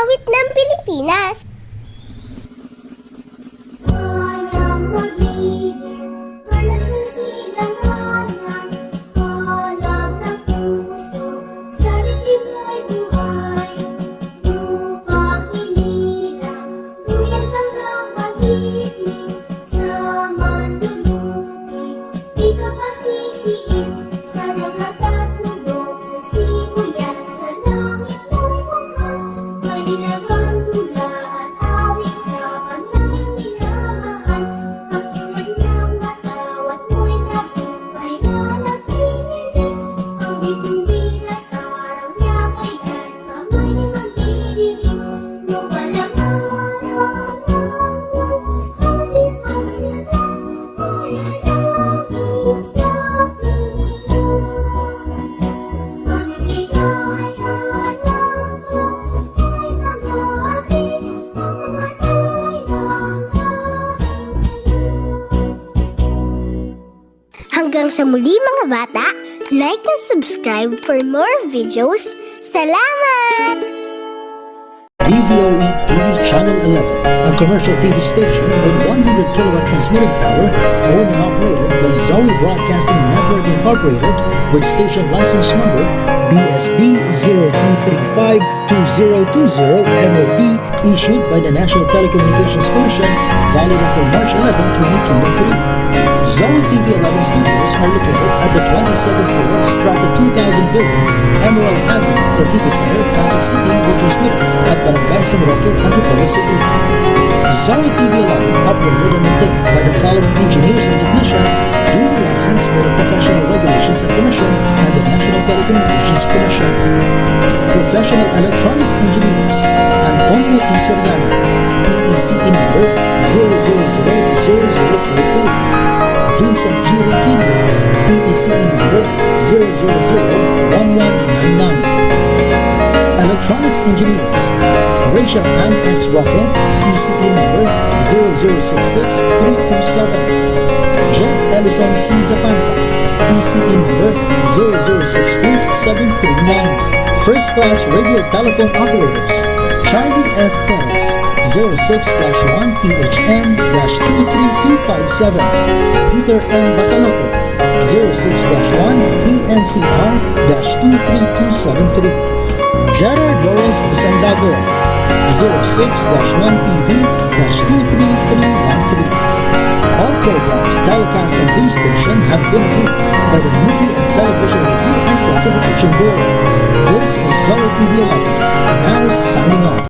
awit ng Pilipinas. Kayang mag-ibig, perlas ng silanganan, halap ng puso, sa dibdib mo'y buhay. Upang hinilang, tuyang hanggang pag-ibig, sa mandulubi, di ka pasisiin, sa dagat at bundok, sa sibuyan, sa langit mo'y mukha, may dinagang tula at awit sa panay minamahal. Ang sunod ng matawat mo'y tagumpay na nagtinilig, ang bituin at araw niya kailan pa may magdidilim. Lupa ng araw ating pagsinta, buhay langit sa piling. Ang ligaya lang ko ay mag-aabig, ang mamatay lang aking sa'yo. Hanggang sa muli mga bata, like and subscribe for more videos. Salamat! DZOE TV Channel 11, a commercial TV station with 100 kilowatt transmitting power, owned and operated by Zoe Broadcasting Network Incorporated, with station license number BSD 02352020 MOD, issued by the National Telecommunications Commission, valid until March 11, 2023. Zoe TV 11 studios are located at the 22nd floor, Strata 2000 building, Emerald Avenue, Ortigas Center, Pasig City, with transmitter at Barangay San Roque, Antipolo City. Zoe TV 11 operated and maintained by the following engineers and technicians, duly licensed by the Professional Regulations and Commission and the National Telecommunications Commission. Professional Electronics Engineers, Antonio T. Soriano, PECE number 0000042. Vincent G. Ronquillo, PECE number 0001199. Electronics Engineers, Rachel Ann S. Roque, PECE number 0066327. Jed Ellison C. Zapanta, PECE number 0062739. First Class Radio Telephone Operators, Charlie F. Perez, 06-1 PHN-23257. Peter N. Basalote, 06-1 PNCR-23273. Gerard Lawrence Osandago, 06-1 PV-23313. All programs telecast on this station have been approved by the Movie and Television Review and Classification Board. This is Zoe TV 11, now signing off.